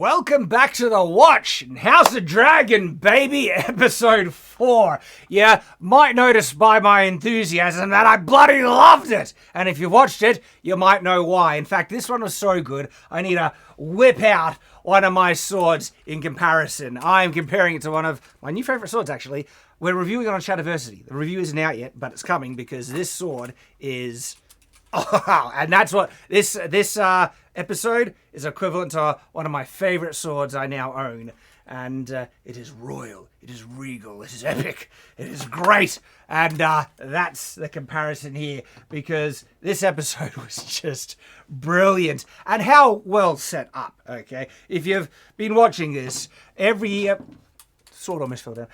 Welcome back to The Watch, House of Dragon, baby, episode 4. You might notice by my enthusiasm that I bloody loved it. And if you watched it, you might know why. In fact, this one was so good, I need to whip out one of my swords in comparison. I am comparing it to one of my new favorite swords, actually. We're reviewing it on Shadiversity. The review isn't out yet, but it's coming because this sword is... Oh, and that's what this episode is equivalent to one of my favorite swords I now own. And it is royal, it is regal, it is epic, it is great. And that's the comparison here, because this episode was just brilliant. And how well set up, okay? If you've been watching this, every... sword almost fell down.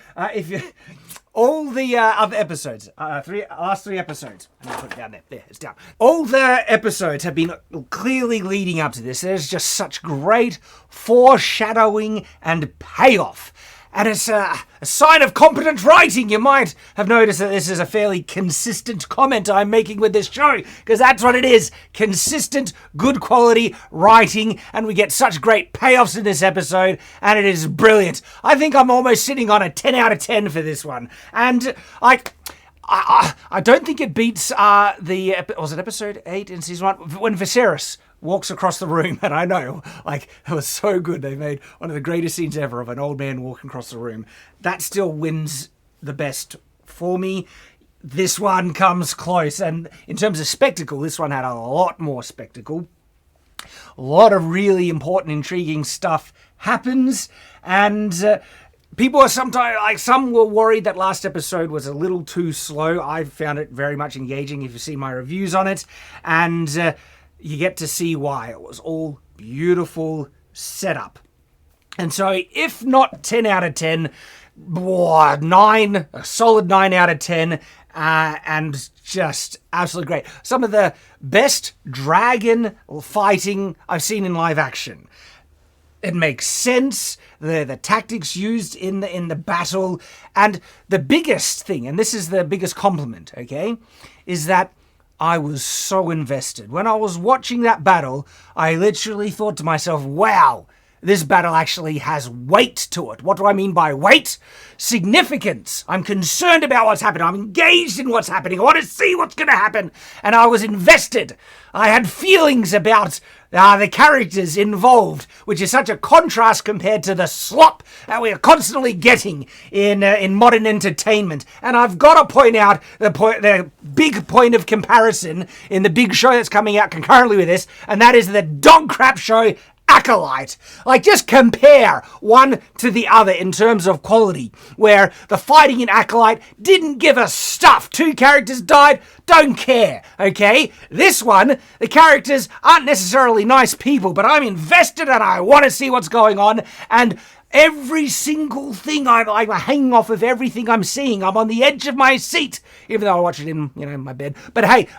All the other episodes, last three episodes, I'm gonna put it down there. There, it's down. All the episodes have been clearly leading up to this. There's just such great foreshadowing and payoff. And it's a sign of competent writing. You might have noticed that this is a fairly consistent comment I'm making with this show, because that's what it is. Consistent, good quality writing, and we get such great payoffs in this episode, and it is brilliant. I think I'm almost sitting on a 10 out of 10 for this one. And I don't think it beats was it episode 8 in season 1? When Viserys walks across the room, and I know, like, it was so good. They made one of the greatest scenes ever of an old man walking across the room. That still wins the best for me. This one comes close, and in terms of spectacle, this one had a lot more spectacle. A lot of really important, intriguing stuff happens, and people are sometimes, like, some were worried that last episode was a little too slow. I found it very much engaging if you see my reviews on it, and you get to see why. It was all beautiful setup. And so, if not 10 out of 10, 9, a solid 9 out of 10, and just absolutely great. Some of the best dragon fighting I've seen in live action. It makes sense, the tactics used in the battle, and the biggest thing, and this is the biggest compliment, okay, is that I was so invested. When I was watching that battle, I literally thought to myself, wow, this battle actually has weight to it. What do I mean by weight? Significance. I'm concerned about what's happening. I'm engaged in what's happening. I want to see what's going to happen. And I was invested. I had feelings about the characters involved, which is such a contrast compared to the slop that we are constantly getting in modern entertainment. And I've got to point out the big point of comparison in the big show that's coming out concurrently with this, and that is the dog crap show Acolyte. Like, just compare one to the other in terms of quality, where the fighting in Acolyte didn't give a stuff. 2 characters died, don't care, okay? This one, the characters aren't necessarily nice people, but I'm invested and I want to see what's going on, and every single thing, I'm hanging off of everything I'm seeing. I'm on the edge of my seat, even though I watch it in my bed. But hey,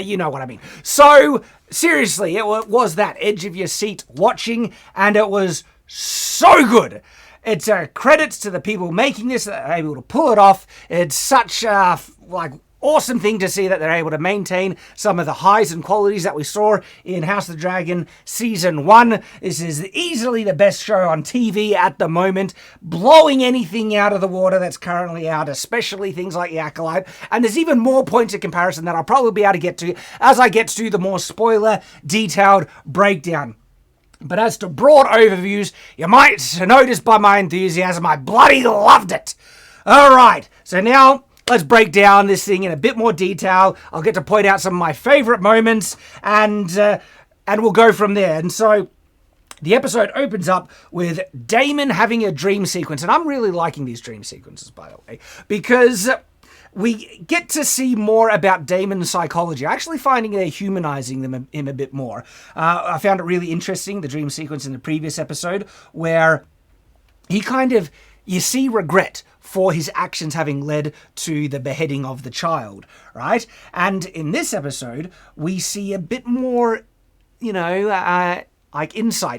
you know what I mean. So, seriously, it was that edge of your seat watching, and it was so good. It's credits to the people making this, that they're able to pull it off. It's such a awesome thing to see that they're able to maintain some of the highs and qualities that we saw in House of the Dragon Season 1. This is easily the best show on TV at the moment, blowing anything out of the water that's currently out, especially things like the Acolyte. And there's even more points of comparison that I'll probably be able to get to as I get to the more spoiler, detailed breakdown. But as to broad overviews, you might notice by my enthusiasm, I bloody loved it. All right, so now let's break down this thing in a bit more detail. I'll get to point out some of my favorite moments, and we'll go from there. And so the episode opens up with Damon having a dream sequence, and I'm really liking these dream sequences, by the way, because we get to see more about Damon's psychology. I'm actually finding they're humanizing him a bit more. I found it really interesting, the dream sequence in the previous episode, where he you see regret for his actions having led to the beheading of the child, right? And in this episode, we see a bit more, insight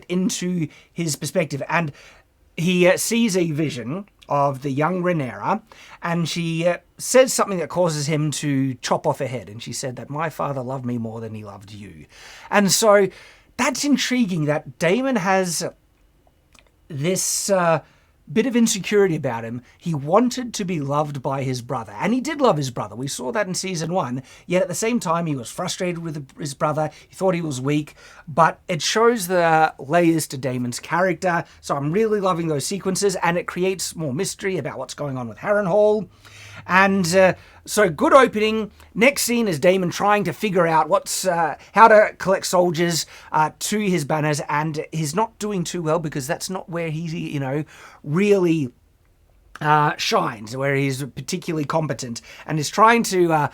into his perspective. And he sees a vision of the young Rhaenyra, and she says something that causes him to chop off her head. And she said that my father loved me more than he loved you. And so that's intriguing that Damon has this bit of insecurity about him. He wanted to be loved by his brother, and he did love his brother. We saw that in season 1, yet at the same time he was frustrated with his brother. He thought he was weak, but it shows the layers to Damon's character, so I'm really loving those sequences, and it creates more mystery about what's going on with Harrenhal. And so good opening. Next scene is Damon trying to figure out how to collect soldiers to his banners, and he's not doing too well because that's not where he, really shines, where he's particularly competent, and is trying to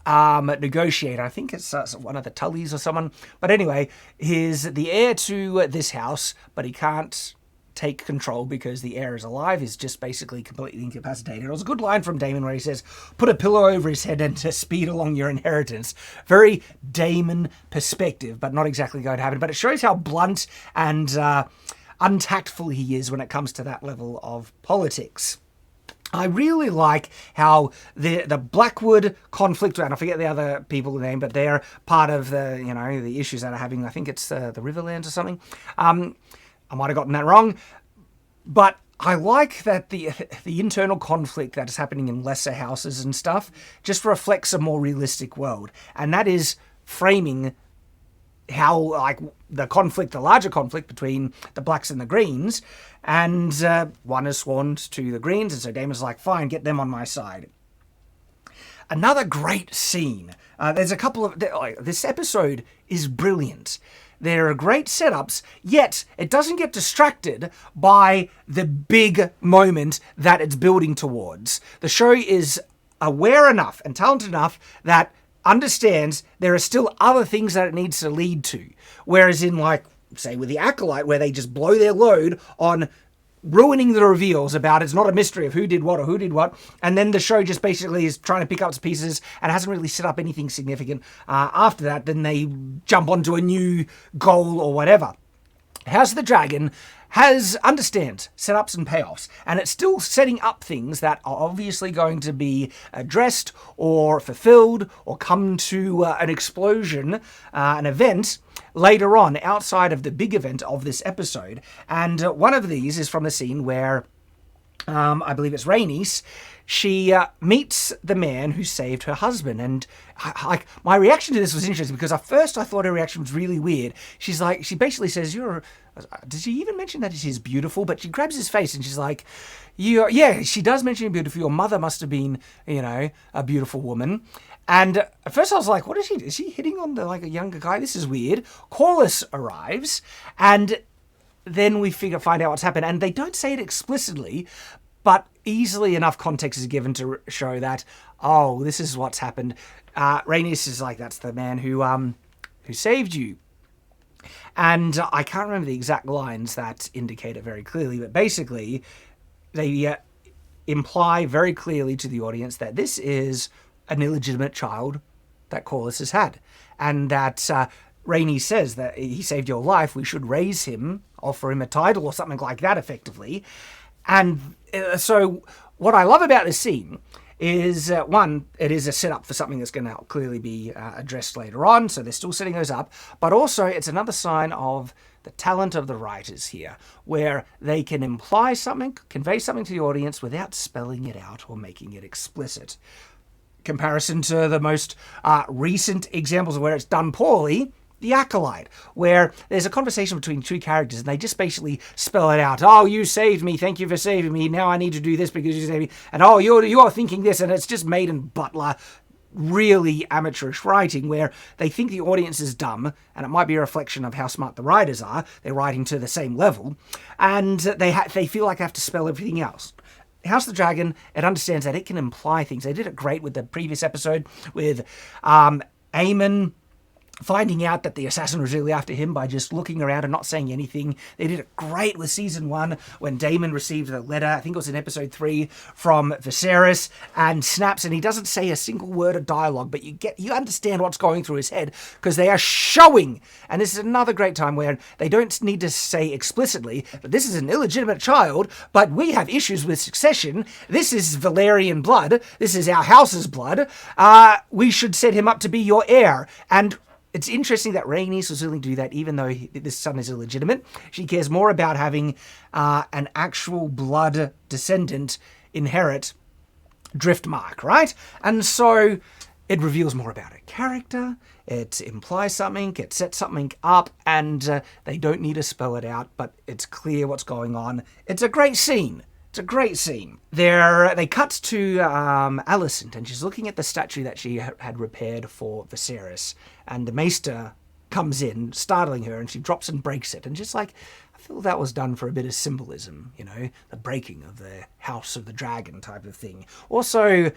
negotiate. I think it's one of the Tullys or someone. But anyway, he's the heir to this house, but he can't take control because the heir is alive. He's just basically completely incapacitated. It was a good line from Damon where he says, put a pillow over his head and to speed along your inheritance. Very Damon perspective, but not exactly going to happen. But it shows how blunt and untactful he is when it comes to that level of politics. I really like how the Blackwood conflict, and I forget the other people's name, but they're part of the issues that are having, I think it's the Riverlands or something. I might have gotten that wrong, but I like that the internal conflict that is happening in lesser houses and stuff just reflects a more realistic world, and that is framing how the larger conflict between the Blacks and the Greens, and one is sworn to the Greens, and so Damon's like, fine, get them on my side. Another great scene. There's a couple of... this episode is brilliant. There are great setups, yet it doesn't get distracted by the big moment that it's building towards. The show is aware enough and talented enough that understands there are still other things that it needs to lead to. Whereas in, say, with the Acolyte, where they just blow their load on ruining the reveals about it's not a mystery of who did what or who did what, and then the show just basically is trying to pick up its pieces and hasn't really set up anything significant after that, then they jump onto a new goal or whatever. House of the Dragon understands setups and payoffs, and it's still setting up things that are obviously going to be addressed or fulfilled or come to an explosion, an event later on outside of the big event of this episode. And one of these is from the scene where I believe it's Rhaenys. She meets the man who saved her husband, and my reaction to this was interesting because at first I thought her reaction was really weird. She basically says, did she even mention that she's beautiful? But she grabs his face and she's like, yeah, she does mention you're beautiful. Your mother must have been, a beautiful woman. And at first I was like, what is she? Is she hitting on a younger guy? This is weird. Corlys arrives, and then we find out what's happened. And they don't say it explicitly, but easily enough context is given to show that, oh, this is what's happened. Rhaenys is like, that's the man who saved you. And I can't remember the exact lines that indicate it very clearly, but basically they imply very clearly to the audience that this is an illegitimate child that Corlys has had, and that Rhaenys says that he saved your life, we should raise him, offer him a title or something like that effectively. And so what I love about this scene is, one, it is a setup for something that's going to clearly be addressed later on, so they're still setting those up, but also it's another sign of the talent of the writers here, where they can imply something, convey something to the audience without spelling it out or making it explicit. Comparison to the most recent examples of where it's done poorly, The Acolyte, where there's a conversation between two characters and they just basically spell it out. Oh, you saved me. Thank you for saving me. Now I need to do this because you saved me. And oh, you're thinking this. And it's just Maiden Butler, really amateurish writing where they think the audience is dumb, and it might be a reflection of how smart the writers are. They're writing to the same level, and they feel like they have to spell everything else. House of the Dragon, it understands that it can imply things. They did it great with the previous episode with Aemon finding out that the assassin was really after him by just looking around and not saying anything. They did it great with season 1 when Damon received the letter, I think it was in episode 3, from Viserys, and snaps, and he doesn't say a single word of dialogue, but you understand what's going through his head because they are showing. And this is another great time where they don't need to say explicitly that this is an illegitimate child, but we have issues with succession. This is Valyrian blood. This is our house's blood. We should set him up to be your heir. And it's interesting that Rhaenys was willing to do that, even though this son is illegitimate. She cares more about having an actual blood descendant inherit Driftmark, right? And so it reveals more about her character, it implies something, it sets something up, and they don't need to spell it out, but it's clear what's going on. It's a great scene. It's a great scene. They cut to Alicent, and she's looking at the statue that she had repaired for Viserys, and the Maester comes in, startling her, and she drops and breaks it, and just like, I feel that was done for a bit of symbolism, you know, the breaking of the House of the Dragon type of thing. Also,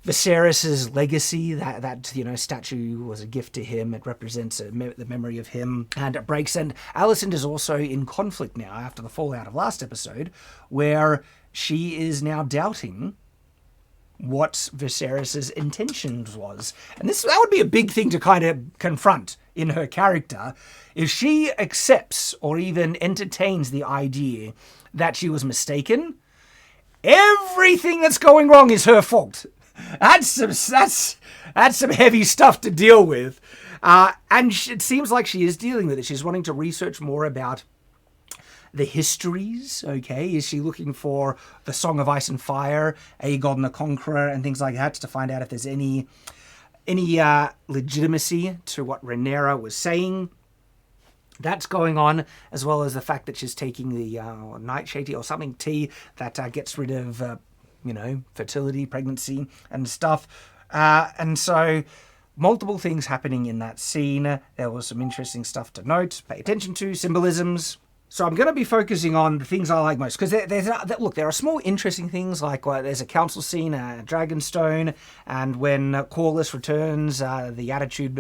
Viserys' legacy, that statue was a gift to him. It represents the memory of him, and it breaks. And Alicent is also in conflict now after the fallout of last episode, where she is now doubting what Viserys' intentions was. And that would be a big thing to kind of confront in her character. If she accepts or even entertains the idea that she was mistaken, everything that's going wrong is her fault. That's some heavy stuff to deal with. And it seems like she is dealing with it. She's wanting to research more about the histories, okay? Is she looking for the Song of Ice and Fire, Aegon the Conqueror, and things like that to find out if there's any legitimacy to what Rhaenyra was saying? That's going on, as well as the fact that she's taking the nightshade tea or something tea that gets rid of, fertility, pregnancy, and stuff. And so multiple things happening in that scene. There was some interesting stuff to note, pay attention to, symbolisms. So I'm going to be focusing on the things I like most. Because there are small interesting things like there's a council scene at Dragonstone, and when Corlys returns, the attitude,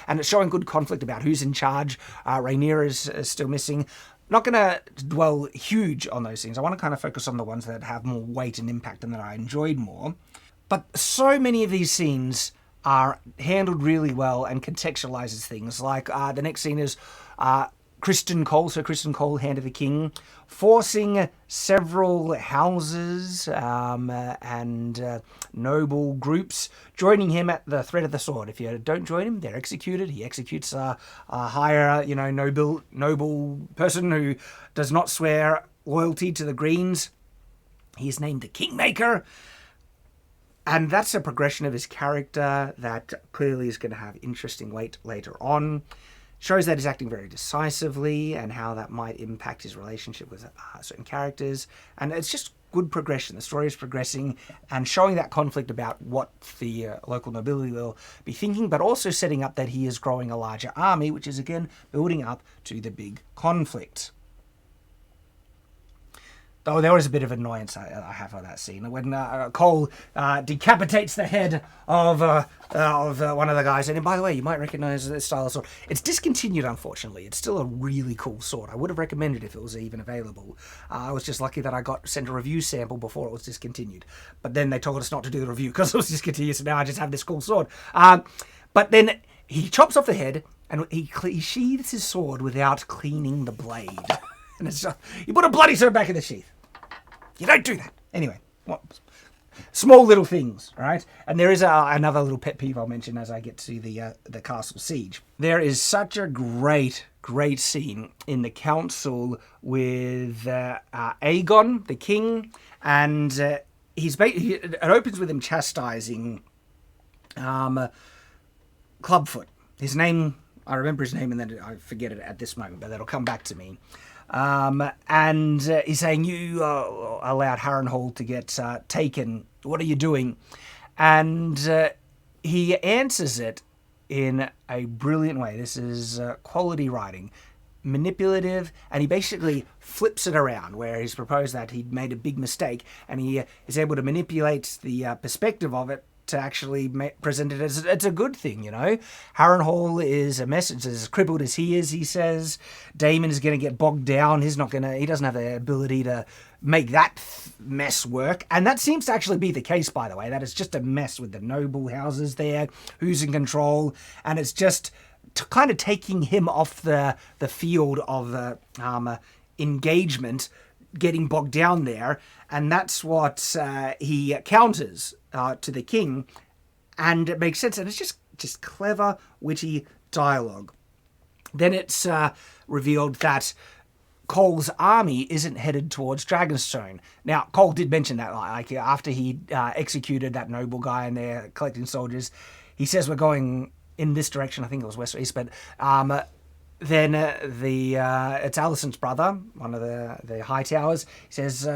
and it's showing good conflict about who's in charge. Rhaenyra is still missing. Not going to dwell huge on those things. I want to kind of focus on the ones that have more weight and impact and that I enjoyed more. But so many of these scenes are handled really well and contextualizes things. Like the next scene is Kristen Cole, Hand of the King, forcing several houses and noble groups, joining him at the thread of the sword. If you don't join him, they're executed. He executes a higher, noble person who does not swear loyalty to the Greens. He's named the Kingmaker. And that's a progression of his character that clearly is going to have interesting weight later on. Shows that he's acting very decisively and how that might impact his relationship with certain characters. And it's just good progression. The story is progressing and showing that conflict about what the local nobility will be thinking, but also setting up that he is growing a larger army, which is, again, building up to the big conflict. Oh, there was a bit of annoyance I have on that scene when Cole decapitates the head of one of the guys. And by the way, you might recognize this style of sword. It's discontinued, unfortunately. It's still a really cool sword. I would have recommended it if it was even available. I was just lucky that I sent a review sample before it was discontinued. But then they told us not to do the review because it was discontinued, so now I just have this cool sword. But then he chops off the head and he sheathes his sword without cleaning the blade. And it's just, you put a bloody sword back in the sheath. You don't do that. Anyway, small little things, right? And there is another little pet peeve I'll mention as I get to the castle siege. There is such a great scene in the council with Aegon, the king, and it opens with him chastising Clubfoot. His name, I remember his name and then I forget it at this moment, but that'll come back to me. And he's saying, you allowed Harrenhal to get taken. What are you doing? And he answers it in a brilliant way. This is quality writing, manipulative, and he basically flips it around where he's proposed that he'd made a big mistake, and he is able to manipulate the perspective of it to actually present it as it's a good thing, Harrenhal is a mess. It's as crippled as he is, he says. Damon is going to get bogged down. He doesn't have the ability to make that mess work. And that seems to actually be the case, by the way. That is just a mess with the noble houses there, who's in control. And it's just kind of taking him off the field of engagement, getting bogged down there. And that's what he counters to the king, and it makes sense, and it's just clever, witty dialogue. Then it's revealed that Cole's army isn't headed towards Dragonstone. Now, Cole did mention that, like, after he executed that noble guy and they're collecting soldiers, he says we're going in this direction. I think it was west or east, but then it's Alicent's brother, one of the High Towers. He says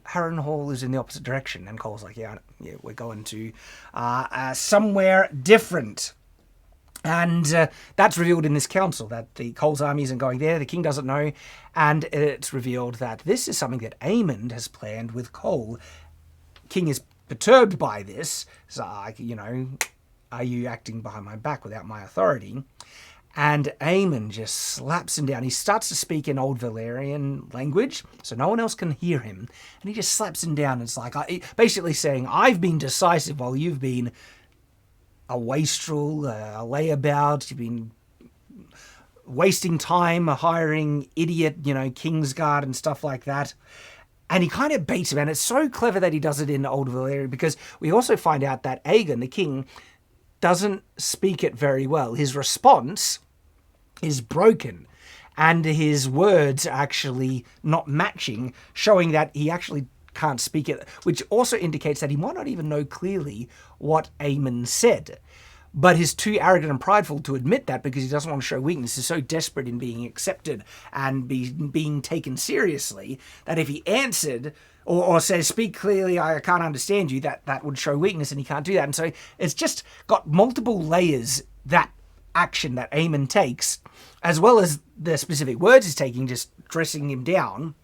Harrenhal is in the opposite direction, and Cole's like, yeah, we're going to somewhere different. And that's revealed in this council, that the Cole's army isn't going there, the king doesn't know, and it's revealed that this is something that Aemond has planned with Cole. King is perturbed by this, so, are you acting behind my back without my authority? And Aemond just slaps him down. He starts to speak in Old Valyrian language, so no one else can hear him, and he just slaps him down. It's like, basically saying, I've been decisive while you've been a wastrel, a layabout. You've been wasting time hiring idiot, Kingsguard and stuff like that. And he kind of baits him, and it's so clever that he does it in Old Valyria, because we also find out that Aegon, the king, doesn't speak it very well. His response is broken, and his words are actually not matching, showing that he actually can't speak it, which also indicates that he might not even know clearly what Aemon said. But he's too arrogant and prideful to admit that, because he doesn't want to show weakness. He's so desperate in being accepted and being taken seriously that if he answered or says, speak clearly, I can't understand you, that would show weakness, and he can't do that. And so it's just got multiple layers, that action that Aemon takes, as well as the specific words he's taking, just dressing him down,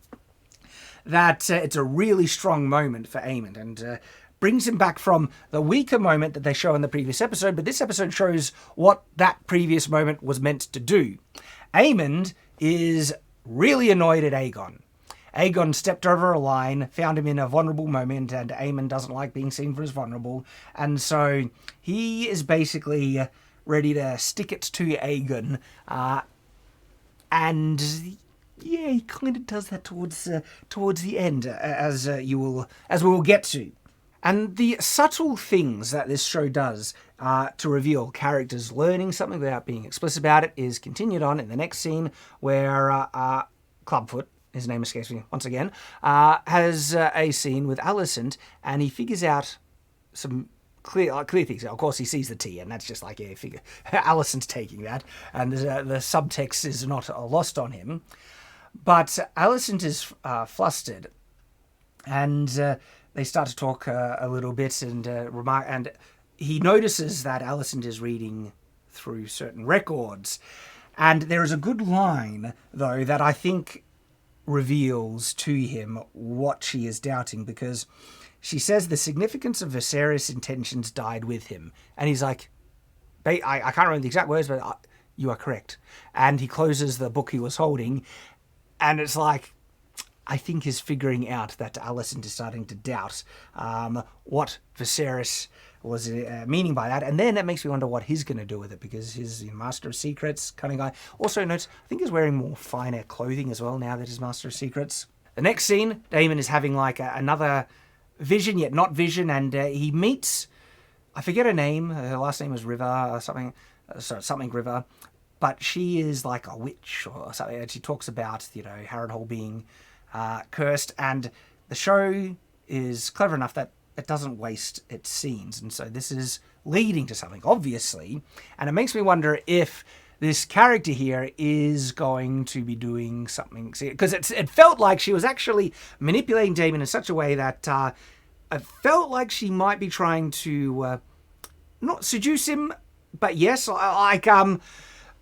that it's a really strong moment for Aemon, and brings him back from the weaker moment that they show in the previous episode, but this episode shows what that previous moment was meant to do. Aemon is really annoyed at Aegon. Aegon stepped over a line, found him in a vulnerable moment, and Aemon doesn't like being seen for as vulnerable, and so he is basically ready to stick it to Aegon, and yeah, he kind of does that towards the end, as we will get to. And the subtle things that this show does to reveal characters learning something without being explicit about it is continued on in the next scene, where Clubfoot, his name escapes me once again, has a scene with Alicent, and he figures out some clear things. Of course, he sees the tea, and that's just like, yeah, figure Alicent's taking that, and the subtext is not lost on him. But Alicent is flustered, and they start to talk a little bit, and he notices that Alicent is reading through certain records. And there is a good line, though, that I think reveals to him what she is doubting, because she says the significance of Viserys' intentions died with him. And he's like, I can't remember the exact words, but you are correct. And he closes the book he was holding, and it's like, I think he's figuring out that Alicent is starting to doubt what Viserys was meaning by that. And then it makes me wonder what he's going to do with it, because he's Master of Secrets kind of guy. Also notes, I think he's wearing more finer clothing as well now that he's Master of Secrets. The next scene, Damon is having like another vision, yet not vision, and he meets, I forget her name, her last name was River or something, something River, but she is like a witch or something, and she talks about, Harrenhal being cursed, and the show is clever enough that it doesn't waste its scenes, and so this is leading to something, obviously, and it makes me wonder if this character here is going to be doing something, because it felt like she was actually manipulating Damon in such a way that it felt like she might be trying to not seduce him, but yes,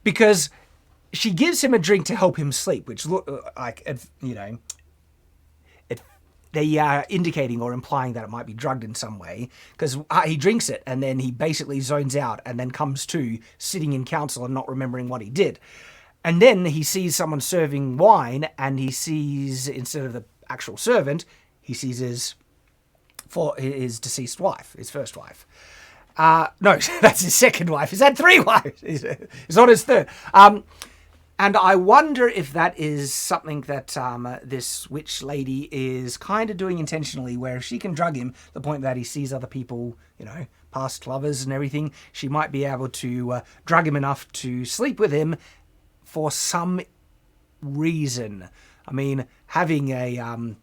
because she gives him a drink to help him sleep, which they are indicating or implying that it might be drugged in some way, because he drinks it and then he basically zones out and then comes to sitting in council and not remembering what he did. And then he sees someone serving wine, and he sees, instead of the actual servant, he sees his deceased wife, his first wife. No, that's his second wife. He's had 3 wives. He's on his third. And I wonder if that is something that this witch lady is kind of doing intentionally, where she can drug him to the point that he sees other people, past lovers and everything, she might be able to drug him enough to sleep with him for some reason. I mean, having a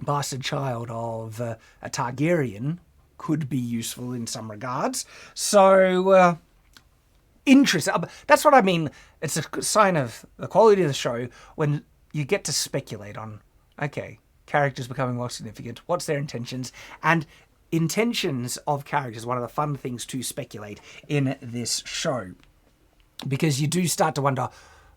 bastard child of a Targaryen could be useful in some regards. So, interesting. That's what I mean. It's a sign of the quality of the show when you get to speculate on, okay, characters becoming more significant, what's their intentions, and intentions of characters, one of the fun things to speculate in this show. Because you do start to wonder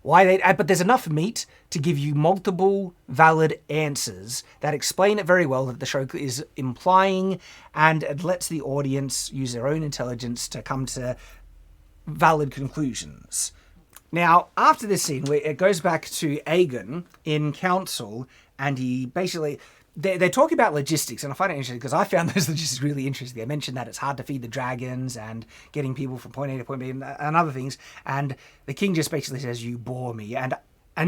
why they... But there's enough meat to give you multiple valid answers that explain it very well, that the show is implying, and it lets the audience use their own intelligence to come to valid conclusions. Now, after this scene, it goes back to Aegon in council, and he basically... They're talking about logistics, and I find it interesting because I found those logistics really interesting. They mentioned that it's hard to feed the dragons and getting people from point A to point B and other things. And the king just basically says, "You bore me." And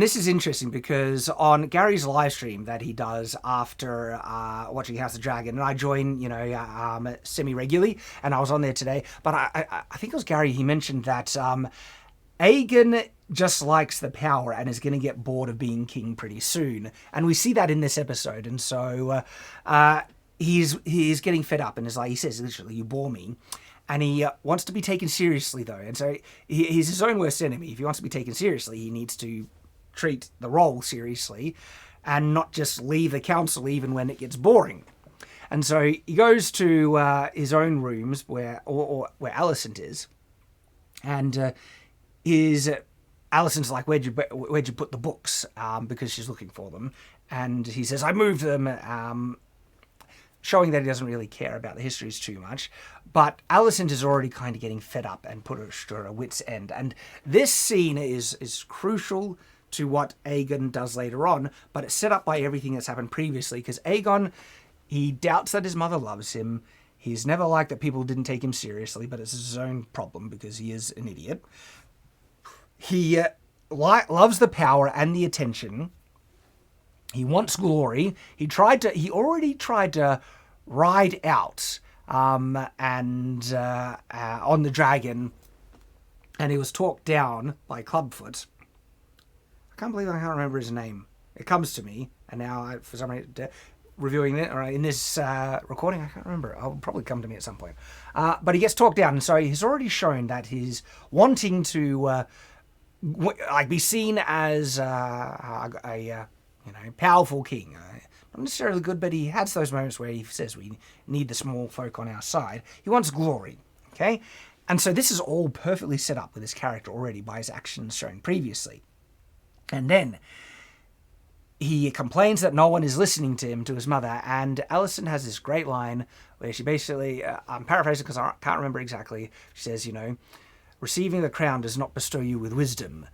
this is interesting because on Gary's live stream that he does after watching House of Dragon, and I join, semi-regularly, and I was on there today. But I think it was Gary, he mentioned that Aegon just likes the power and is going to get bored of being king pretty soon. And we see that in this episode. And so he's getting fed up and is like, he says, literally, "You bore me." And he wants to be taken seriously, though. And so he's his own worst enemy. If he wants to be taken seriously, he needs to treat the role seriously and not just leave the council even when it gets boring. And so he goes to his own rooms where Alicent is. And Alicent's like, where'd you put the books? Because she's looking for them. And he says, "I moved them," showing that he doesn't really care about the histories too much. But Alicent is already kind of getting fed up and put to her wit's end. And this scene is crucial to what Aegon does later on, but it's set up by everything that's happened previously, because Aegon, he doubts that his mother loves him. He's never liked that people didn't take him seriously, but it's his own problem because he is an idiot. He loves the power and the attention. He wants glory. He already tried to ride out on the dragon, and he was talked down by Clubfoot. I can't believe I can't remember his name. It comes to me, and now for some reason, reviewing it or in this recording, I can't remember. It'll probably come to me at some point. But he gets talked down, and so he's already shown that he's wanting to be seen as a powerful king. Not necessarily good, but he has those moments where he says we need the small folk on our side. He wants glory, okay? And so this is all perfectly set up with his character already by his actions shown previously. And then he complains that no one is listening to him, to his mother, and Alicent has this great line where she basically, I'm paraphrasing because I can't remember exactly, she says, "Receiving the crown does not bestow you with wisdom.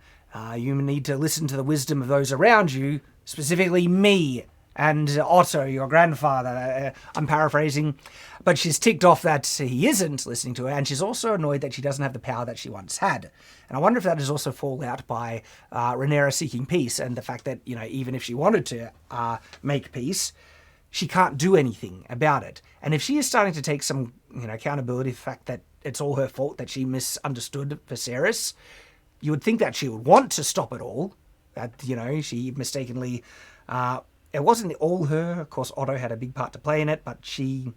You need to listen to the wisdom of those around you, specifically me and Otto, your grandfather." I'm paraphrasing. But she's ticked off that he isn't listening to her, and she's also annoyed that she doesn't have the power that she once had. And I wonder if that is also fallout by Rhaenyra seeking peace, and the fact that, even if she wanted to make peace, she can't do anything about it. And if she is starting to take some accountability for the fact that it's all her fault that she misunderstood Viserys, you would think that she would want to stop it all. That, she mistakenly... it wasn't all her. Of course, Otto had a big part to play in it, but she,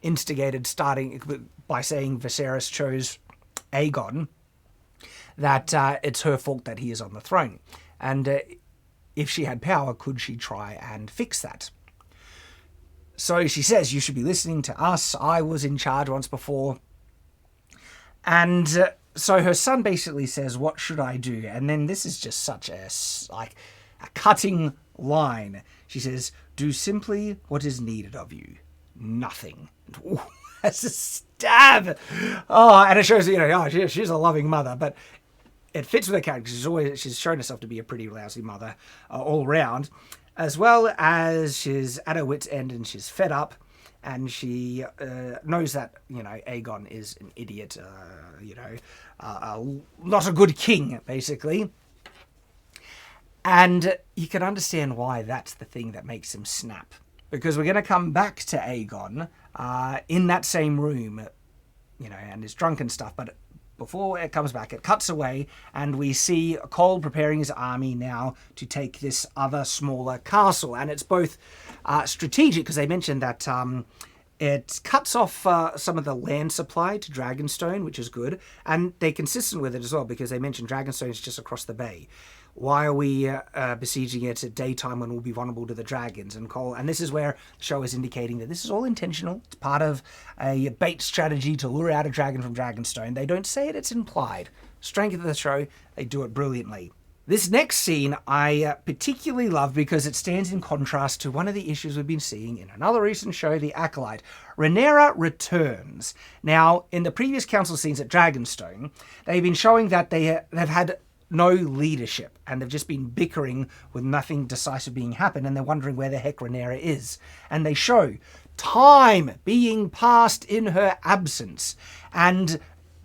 instigated starting by saying Viserys chose Aegon, that it's her fault that he is on the throne. And if she had power, could she try and fix that? So she says, "You should be listening to us. I was in charge once before." And so her son basically says, "What should I do?" And then this is just such a cutting line. She says, "Do simply what is needed of you. Nothing." Ooh, that's a stab. Oh, and it shows that, she's a loving mother, but it fits with her character. She's shown herself to be a pretty lousy mother all round, as well as she's at her wit's end and she's fed up. And she knows that, Aegon is an idiot, not a good king, basically. And you can understand why that's the thing that makes him snap. Because we're going to come back to Aegon in that same room and is drunk and stuff. But before it comes back, it cuts away, and we see Cole preparing his army now to take this other smaller castle. And it's both strategic, because they mentioned that it cuts off some of the land supply to Dragonstone, which is good. And they're consistent with it as well, because they mentioned Dragonstone is just across the bay. Why are we besieging it at daytime when we'll be vulnerable to the dragons? And this is where the show is indicating that this is all intentional. It's part of a bait strategy to lure out a dragon from Dragonstone. They don't say it, it's implied. Strength of the show, they do it brilliantly. This next scene I particularly love because it stands in contrast to one of the issues we've been seeing in another recent show, The Acolyte. Rhaenyra returns. Now, in the previous council scenes at Dragonstone, they've been showing that they've had no leadership, and they've just been bickering with nothing decisive being happened, and they're wondering where the heck Rhaenyra is. And they show time being passed in her absence, and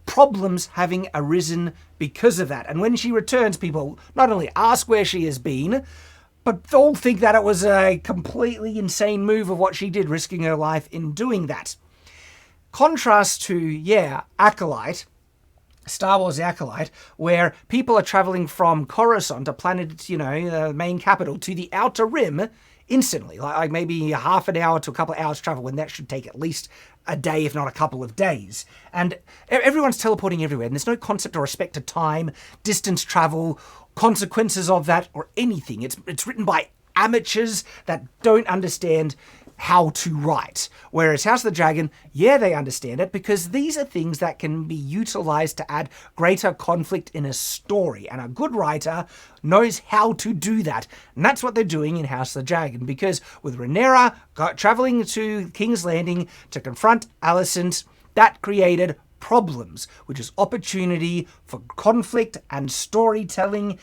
problems having arisen because of that. And when she returns, people not only ask where she has been, but all think that it was a completely insane move of what she did, risking her life in doing that. Contrast to, Acolyte, Star Wars The Acolyte, where people are traveling from Coruscant, a planet, the main capital, to the Outer Rim instantly, like maybe half an hour to a couple of hours travel, when that should take at least a day, if not a couple of days. And everyone's teleporting everywhere, and there's no concept or respect to time, distance travel, consequences of that, or anything. It's written by amateurs that don't understand how to write. Whereas House of the Dragon, they understand it, because these are things that can be utilized to add greater conflict in a story. And a good writer knows how to do that. And that's what they're doing in House of the Dragon, because with Rhaenyra traveling to King's Landing to confront Alicent, that created problems, which is opportunity for conflict and storytelling,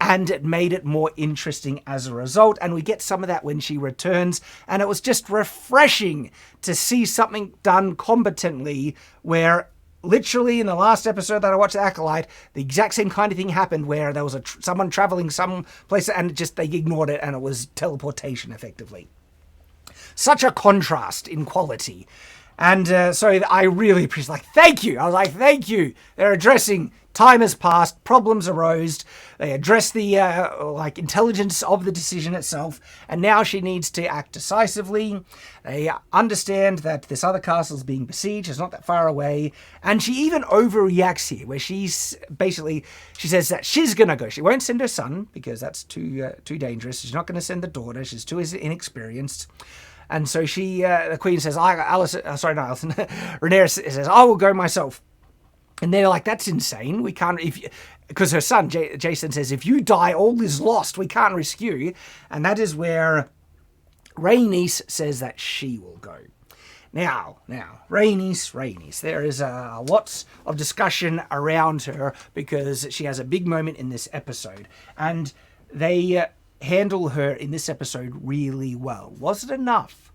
and it made it more interesting as a result. And we get some of that when she returns, and it was just refreshing to see something done competently, where literally in the last episode that I watched, Acolyte, the exact same kind of thing happened, where there was someone traveling some place, and they ignored it, and it was teleportation effectively. Such a contrast in quality. And so I really appreciate, thank you. I was like, thank you. They're addressing time has passed, problems arose. They address the intelligence of the decision itself, and now she needs to act decisively. They understand that this other castle is being besieged, it's not that far away, and she even overreacts here, where she says that she's gonna go. She won't send her son because that's too dangerous. She's not going to send the daughter. She's too inexperienced. And so the Queen says, Rhaenyra says, I will go myself. And they're like, that's insane. We can't, because her son, Jason, says, if you die, all is lost. We can't risk you. And that is where Rhaenys says that she will go. Now, Rhaenys. There is lots of discussion around her, because she has a big moment in this episode. And they handle her in this episode really well. Was it enough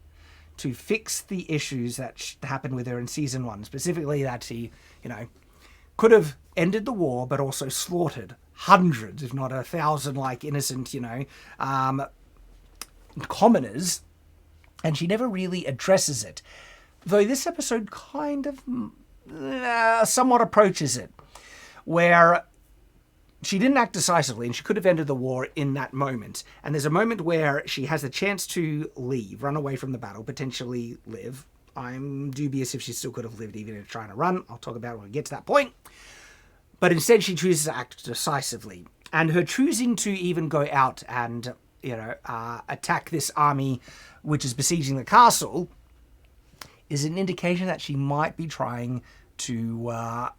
to fix the issues that happened with her in season 1? Specifically that she, could have ended the war, but also slaughtered hundreds, if not 1,000, innocent, commoners. And she never really addresses it. Though this episode kind of somewhat approaches it, where she didn't act decisively, and she could have ended the war in that moment. And there's a moment where she has the chance to leave, run away from the battle, potentially live. I'm dubious if she still could have lived even if trying to run. I'll talk about it when we get to that point. But instead she chooses to act decisively. And her choosing to even go out and, attack this army which is besieging the castle is an indication that she might be trying to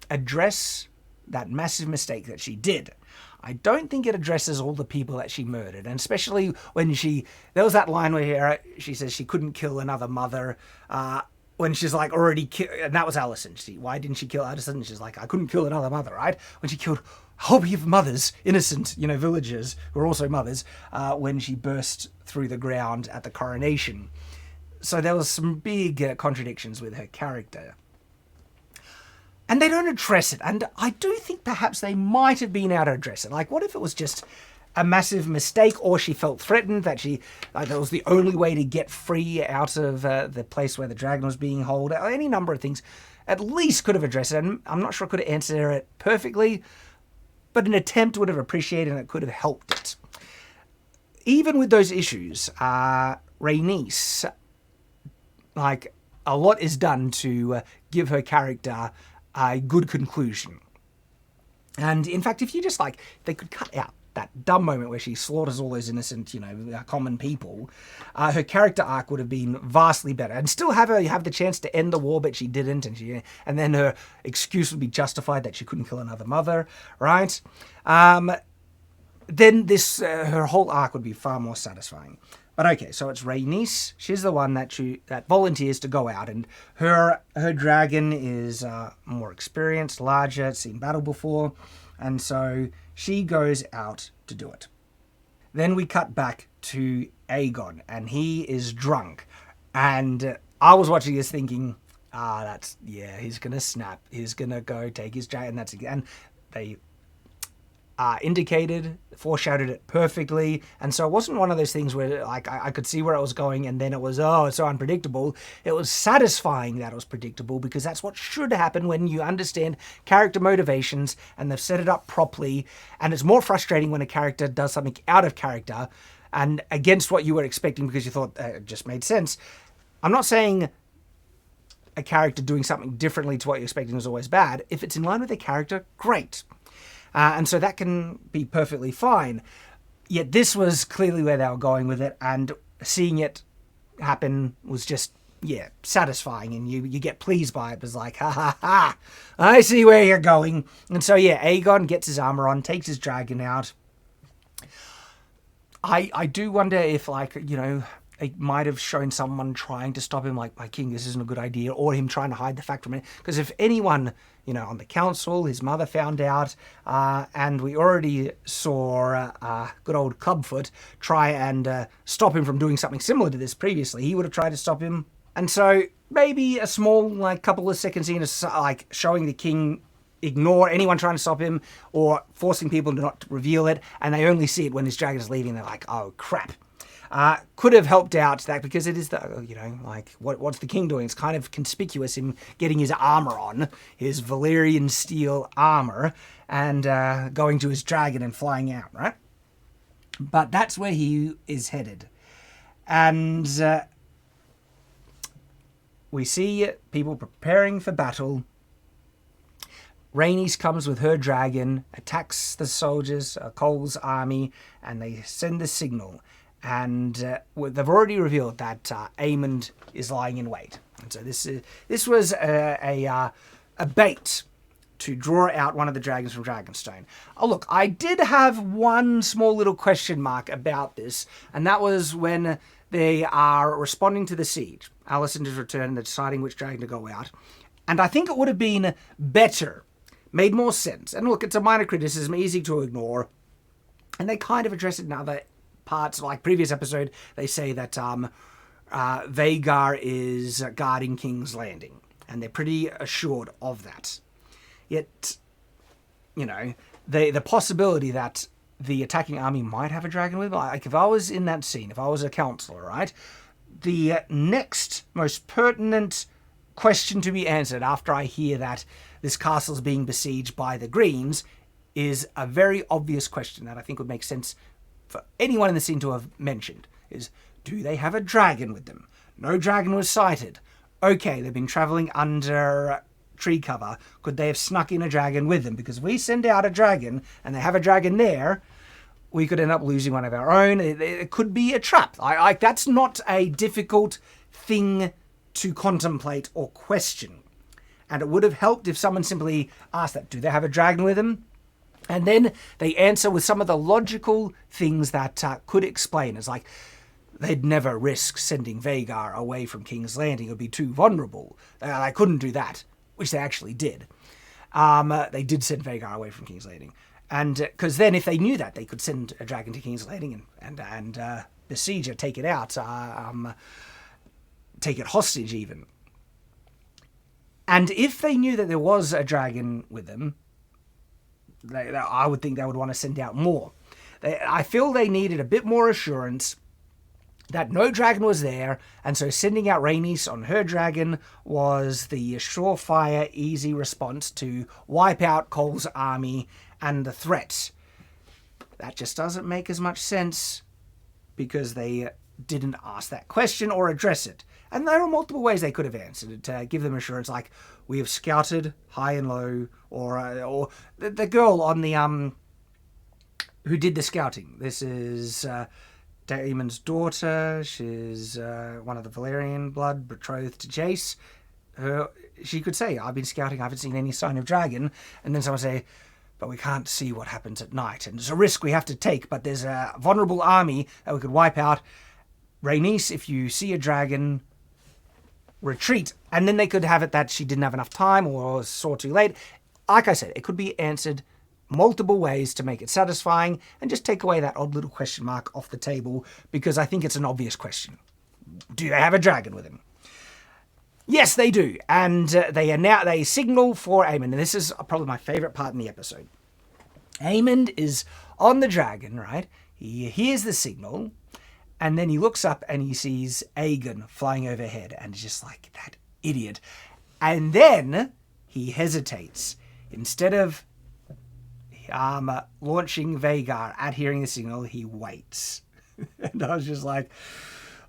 address that massive mistake that she did. I don't think it addresses all the people that she murdered, and especially when there was that line where she says she couldn't kill another mother, when she's already killed, and that was Alicent. Why didn't she kill Alicent? She's like, I couldn't kill another mother, right? When she killed a whole heap of mothers, innocent, villagers who are also mothers, when she burst through the ground at the coronation. So there was some big contradictions with her character. And they don't address it. And I do think perhaps they might have been able to address it. What if it was just a massive mistake, or she felt threatened that that was the only way to get free out of the place where the dragon was being held. Any number of things at least could have addressed it. And I'm not sure I could have answered it perfectly, but an attempt would have appreciated and it could have helped it. Even with those issues, Rhaenys, like, a lot is done to give her character a good conclusion. And in fact, if you just they could cut out that dumb moment where she slaughters all those innocent, common people, her character arc would have been vastly better. And still have the chance to end the war, but she didn't, and then her excuse would be justified that she couldn't kill another mother, right? Then her whole arc would be far more satisfying. But okay, so it's Rhaenys. She's the one that volunteers to go out, and her dragon is more experienced, larger, seen battle before, and so she goes out to do it. Then we cut back to Aegon, and he is drunk. And I was watching this thinking, he's gonna snap. He's gonna go take his dragon. And they foreshadowed it perfectly. And so it wasn't one of those things where I could see where it was going and then it was, it's so unpredictable. It was satisfying that it was predictable, because that's what should happen when you understand character motivations and they've set it up properly. And it's more frustrating when a character does something out of character and against what you were expecting because you thought it just made sense. I'm not saying a character doing something differently to what you're expecting is always bad. If it's in line with the character, great. And so that can be perfectly fine. Yet this was clearly where they were going with it, and seeing it happen was just, satisfying, and you get pleased by it. It was like, ha ha ha, I see where you're going. And so, Aegon gets his armor on, takes his dragon out. I do wonder if, it might have shown someone trying to stop him, like, my king, this isn't a good idea, or him trying to hide the fact from it. Because if anyone, on the council, his mother found out, and we already saw good old Clubfoot try and stop him from doing something similar to this previously. He would have tried to stop him. And so maybe a small, couple of seconds in, showing the king ignore anyone trying to stop him, or forcing people to not reveal it, and they only see it when his dragon is leaving. They're like, oh, crap. Could have helped out that, because it is what's the king doing? It's kind of conspicuous, him getting his armor on, his Valyrian steel armor, and going to his dragon and flying out, right? But that's where he is headed. And we see people preparing for battle. Rhaenys comes with her dragon, attacks the soldiers, Cole's army, and they send the signal. And they've already revealed that Aemond is lying in wait. And so this was a bait to draw out one of the dragons from Dragonstone. Oh, look, I did have one small little question mark about this, and that was when they are responding to the siege. Alicent is returned and they're deciding which dragon to go out. And I think it would have been better, made more sense. And look, it's a minor criticism, easy to ignore. And they kind of address it in other parts, like previous episode. They say that Vhagar is guarding King's Landing, and they're pretty assured of that. Yet, the possibility that the attacking army might have a dragon with them, like if I was in that scene, if I was a counselor, right, the next most pertinent question to be answered after I hear that this castle is being besieged by the Greens is a very obvious question that I think would make sense for anyone in the scene to have mentioned, is, do they have a dragon with them? No dragon was sighted. Okay, they've been traveling under tree cover. Could they have snuck in a dragon with them? Because if we send out a dragon and they have a dragon there, we could end up losing one of our own. It could be a trap. That's not a difficult thing to contemplate or question. And it would have helped if someone simply asked that, do they have a dragon with them? And then they answer with some of the logical things that could explain. It's like, they'd never risk sending Vhagar away from King's Landing. It would be too vulnerable. They couldn't do that, which they actually did. They did send Vhagar away from King's Landing. And because then if they knew that, they could send a dragon to King's Landing and besiege it, take it out, take it hostage even. And if they knew that there was a dragon with them, I would think they would want to send out more. I feel they needed a bit more assurance that no dragon was there, and so sending out Rhaenys on her dragon was the surefire, easy response to wipe out Cole's army and the threats. That just doesn't make as much sense because they didn't ask that question or address it. And there are multiple ways they could have answered it to give them assurance, like, we have scouted high and low, or the girl on the who did the scouting. This is Damon's daughter. She's one of the Valerian blood, betrothed to Jace. She could say, I've been scouting, I haven't seen any sign of dragon. And then someone say, but we can't see what happens at night. And it's a risk we have to take, but there's a vulnerable army that we could wipe out. Rhaenys, if you see a dragon, retreat. And then they could have it that she didn't have enough time or saw too late. Like I said, it could be answered multiple ways to make it satisfying and just take away that odd little question mark off the table, because I think it's an obvious question. Do they have a dragon with him? Yes, they do. And they signal for Aemond. And this is probably my favorite part in the episode. Aemond is on the dragon, right? He hears the signal, and then he looks up and he sees Aegon flying overhead, and he's just like, that idiot. And then he hesitates. Instead of launching Vhagar at hearing the signal, he waits. And I was just like,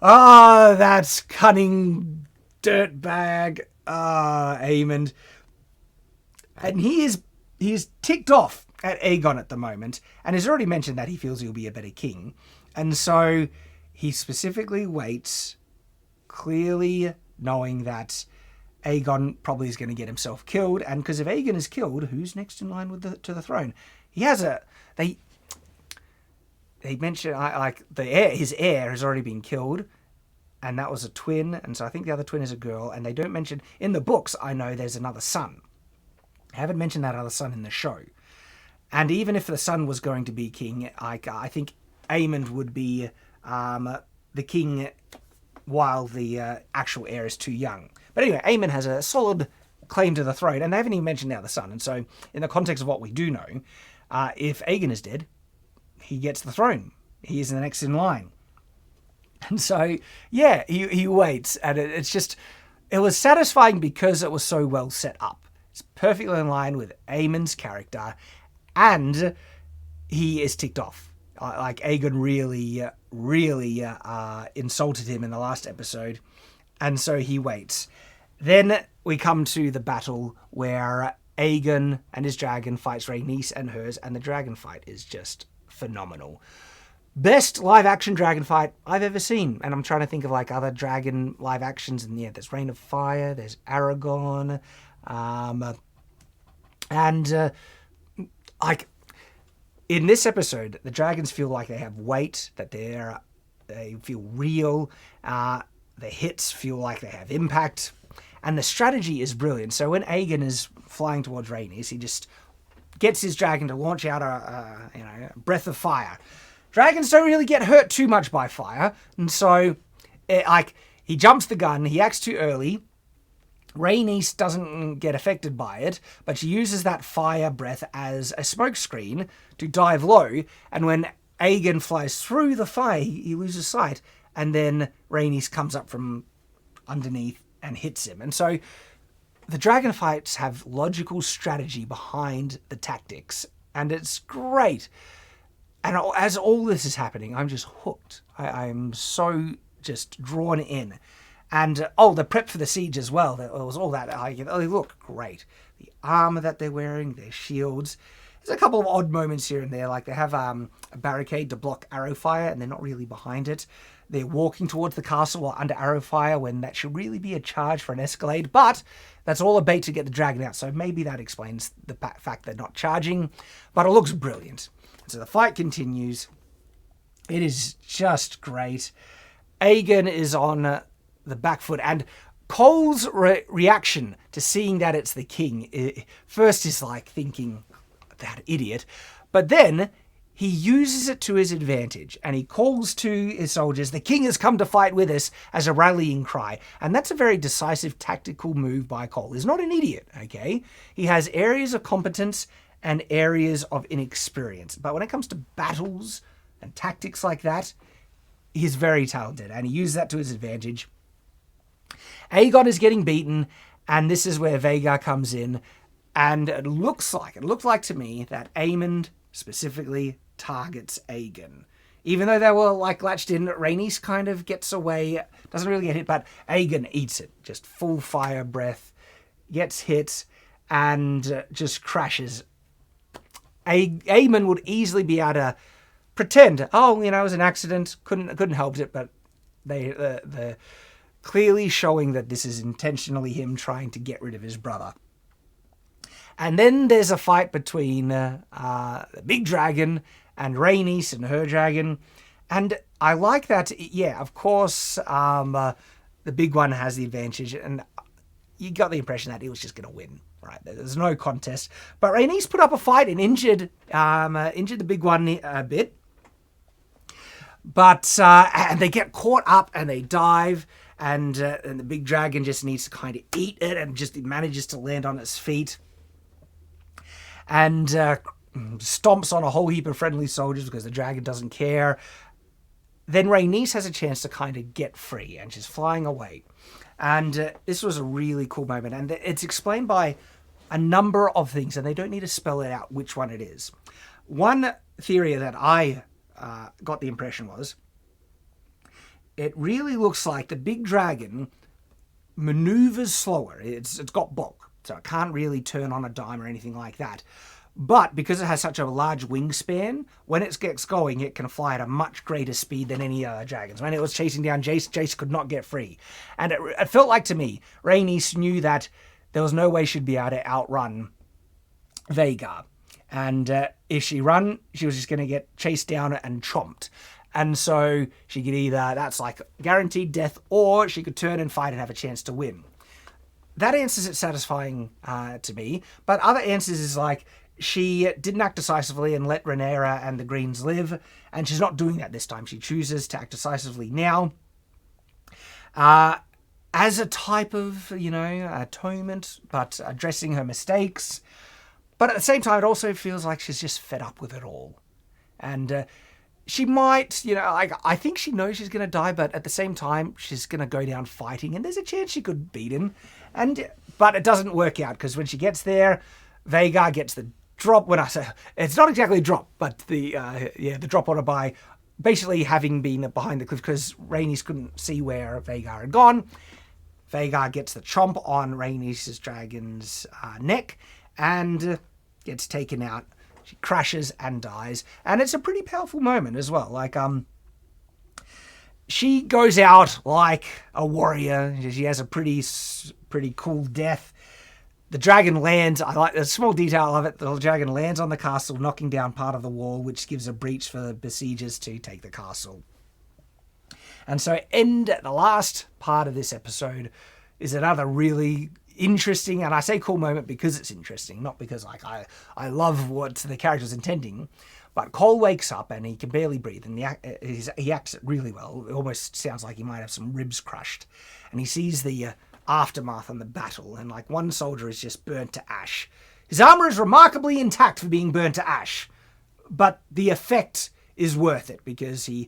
that's cunning dirtbag, Aemond. And he's ticked off at Aegon at the moment, and has already mentioned that he feels he'll be a better king. And so he specifically waits, clearly knowing that Aegon probably is going to get himself killed, and because if Aegon is killed, who's next in line to the throne? He has they mention his heir has already been killed, and that was a twin, and so I think the other twin is a girl, and they don't mention in the books. I know there's another son. I haven't mentioned that other son in the show, and even if the son was going to be king, I think Aemond would be the king while the actual heir is too young. But anyway, Aemond has a solid claim to the throne, and they haven't even mentioned now the son. And so, in the context of what we do know, if Aegon is dead, he gets the throne. He is the next in line. And so, yeah, he waits, and it was satisfying because it was so well set up. It's perfectly in line with Aemond's character, and he is ticked off. Like, Aegon really insulted him in the last episode, and so he waits. Then we come to the battle where Aegon and his dragon fights Rhaenys and hers, and the dragon fight is just phenomenal. Best live-action dragon fight I've ever seen, and I'm trying to think of like other dragon live actions, and yeah, there's Reign of Fire, there's Aragon, like in this episode, the dragons feel like they have weight, that they feel real. The hits feel like they have impact, and the strategy is brilliant. So when Aegon is flying towards Rhaenys, he just gets his dragon to launch out a breath of fire. Dragons don't really get hurt too much by fire, and so he jumps the gun. He acts too early. Rhaenys doesn't get affected by it, but she uses that fire breath as a smokescreen to dive low, and when Aegon flies through the fire, he loses sight, and then Rhaenys comes up from underneath and hits him. And so the dragon fights have logical strategy behind the tactics, and it's great. And as all this is happening, I'm just hooked. I'm so just drawn in. And, the prep for the siege as well. There was all that. They look great. The armor that they're wearing, their shields. There's a couple of odd moments here and there. Like they have a barricade to block arrow fire, and they're not really behind it. They're walking towards the castle while under arrow fire, when that should really be a charge for an escalade. But that's all a bait to get the dragon out. So maybe that explains the fact they're not charging. But it looks brilliant. So the fight continues. It is just great. Aegon is on the back foot, and Cole's reaction to seeing that it's the king first is like thinking, that idiot, but then he uses it to his advantage, and he calls to his soldiers, the king has come to fight with us, as a rallying cry. And that's a very decisive tactical move by Cole. He's not an idiot, okay? He has areas of competence, and areas of inexperience. But when it comes to battles and tactics like that, he's very talented, and he uses that to his advantage. Aegon is getting beaten, and this is where Vhagar comes in, and it looked like to me that Aemond specifically targets Aegon. Even though they were like latched in, Rhaenys kind of gets away, doesn't really get hit, but Aegon eats it. Just full fire breath, gets hit, and just crashes. Aemond would easily be able to pretend, oh, you know, it was an accident, couldn't help it, but they're clearly showing that this is intentionally him trying to get rid of his brother. And then there's a fight between the big dragon and Rhaenys and her dragon. And I like that, yeah, of course, the big one has the advantage, and you got the impression that he was just going to win, right? There's no contest. But Rhaenys put up a fight and injured the big one a bit. But and they get caught up and they dive, and the big dragon just needs to kind of eat it, and just manages to land on its feet. And stomps on a whole heap of friendly soldiers because the dragon doesn't care. Then Rhaenys has a chance to kind of get free, and she's flying away. And this was a really cool moment, and it's explained by a number of things, and they don't need to spell it out which one it is. One theory that I got the impression was, it really looks like the big dragon maneuvers slower. It's got bulk, so it can't really turn on a dime or anything like that. But because it has such a large wingspan, when it gets going, it can fly at a much greater speed than any other dragons. When it was chasing down Jace could not get free. And it felt like to me, Rhaenys knew that there was no way she'd be able to outrun Vhagar. And if she ran, she was just going to get chased down and chomped. And so she could either, that's like guaranteed death, or she could turn and fight and have a chance to win. That answers it satisfying to me. But other answers is like, she didn't act decisively and let Rhaenyra and the Greens live, and she's not doing that this time. She chooses to act decisively now as a type of, atonement, but addressing her mistakes. But at the same time, it also feels like she's just fed up with it all. And she might, I think she knows she's going to die, but at the same time, she's going to go down fighting, and there's a chance she could beat him. But it doesn't work out, because when she gets there, Vhagar gets the drop. When I say it's not exactly a drop, but the drop on her by basically having been behind the cliff, because Rhaenys couldn't see where Vhagar had gone. Vhagar gets the chomp on Rhaenys' dragon's neck and gets taken out. She crashes and dies, and it's a pretty powerful moment as well. Like she goes out like a warrior. She has a pretty cool death. The dragon lands, I like the small detail of it, the dragon lands on the castle, knocking down part of the wall, which gives a breach for the besiegers to take the castle. And so the last part of this episode is another really interesting, and I say cool moment because it's interesting, not because I love what the character's intending, but Cole wakes up and he can barely breathe, and he acts it really well. It almost sounds like he might have some ribs crushed. And he sees the aftermath on the battle, and like one soldier is just burnt to ash. His armor is remarkably intact for being burnt to ash, but the effect is worth it because he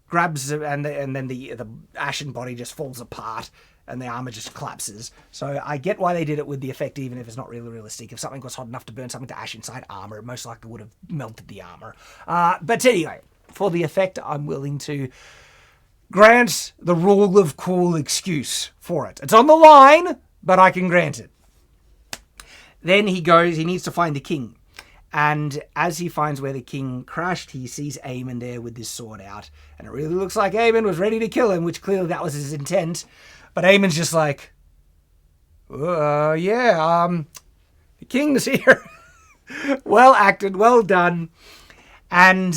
grabs and then the ashen body just falls apart and the armor just collapses. So I get why they did it with the effect, even if it's not really realistic. If something was hot enough to burn something to ash inside armor, it most likely would have melted the armor. But anyway, for the effect, I'm willing to grant the rule of cool excuse for it. It's on the line, but I can grant it. Then he needs to find the king. And as he finds where the king crashed, he sees Aemond there with his sword out. And it really looks like Aemond was ready to kill him, which clearly that was his intent. But Aemond's just like, the king's here. Well acted, well done. And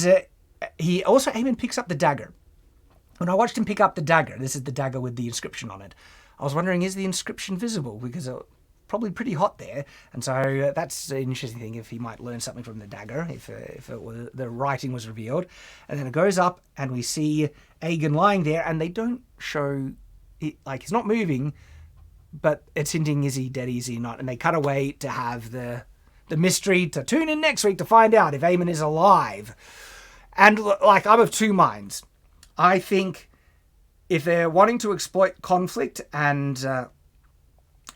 Aemond picks up the dagger. When I watched him pick up the dagger, this is the dagger with the inscription on it, I was wondering, is the inscription visible? Because it's probably pretty hot there. And so that's an interesting thing, if he might learn something from the dagger, if the writing was revealed. And then it goes up and we see Aegon lying there, and they don't show it, like he's not moving, but it's hinting, is he dead, is he not? And they cut away to have the the mystery to tune in next week to find out if Aemon is alive. And like, I'm of two minds. I think if they're wanting to exploit conflict and other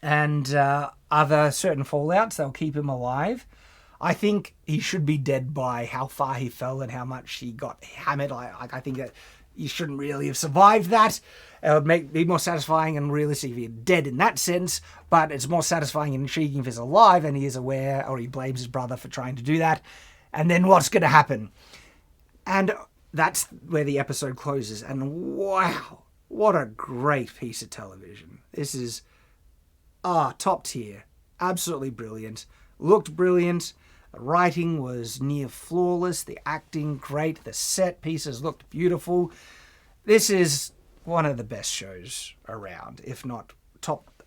certain fallouts, they'll keep him alive. I think he should be dead by how far he fell and how much he got hammered. I think that you shouldn't really have survived that. It would be more satisfying and realistic if you're dead in that sense, but it's more satisfying and intriguing if he's alive and he is aware, or he blames his brother for trying to do that. And then what's going to happen? And that's where the episode closes. And wow, what a great piece of television. This is top tier. Absolutely brilliant. Looked brilliant. The writing was near flawless. The acting, great. The set pieces looked beautiful. This is one of the best shows around, if not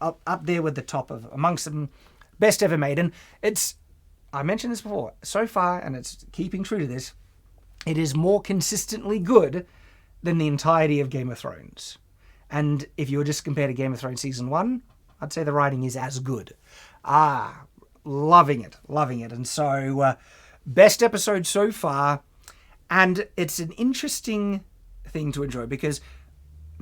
up there with the top of amongst them best ever made. And I mentioned this before, so far, and it's keeping true to this, it is more consistently good than the entirety of Game of Thrones. And if you were just compared to Game of Thrones Season 1, I'd say the writing is as good. Loving it. And so, best episode so far. And it's an interesting thing to enjoy because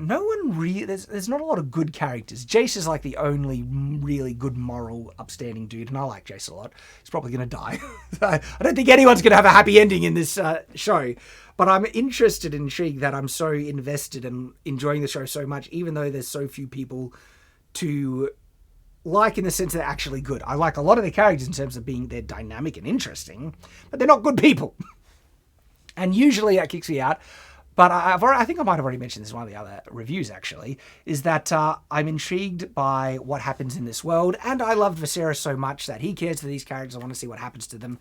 no one really, there's not a lot of good characters. Jace is like the only really good moral upstanding dude, and I like Jace a lot. He's probably going to die. I don't think anyone's going to have a happy ending in this show, but I'm interested and intrigued that I'm so invested and enjoying the show so much, even though there's so few people to like in the sense they're actually good. I like a lot of the characters in terms of they're dynamic and interesting, but they're not good people. And usually that kicks me out. But I think I might have already mentioned this in one of the other reviews, actually, is that I'm intrigued by what happens in this world, and I loved Viserys so much that he cares for these characters. I want to see what happens to them.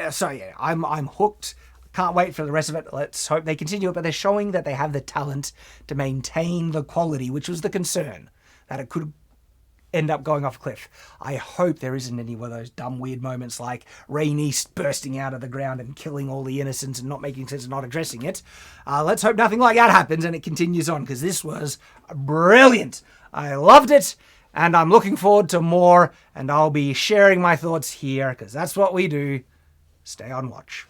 So yeah, I'm hooked. Can't wait for the rest of it. Let's hope they continue it, but they're showing that they have the talent to maintain the quality, which was the concern, that it could end up going off a cliff. I hope there isn't any of those dumb, weird moments like Rhaenys bursting out of the ground and killing all the innocents and not making sense and not addressing it. Let's hope nothing like that happens and it continues on, because this was brilliant. I loved it, and I'm looking forward to more, and I'll be sharing my thoughts here, because that's what we do. Stay on watch.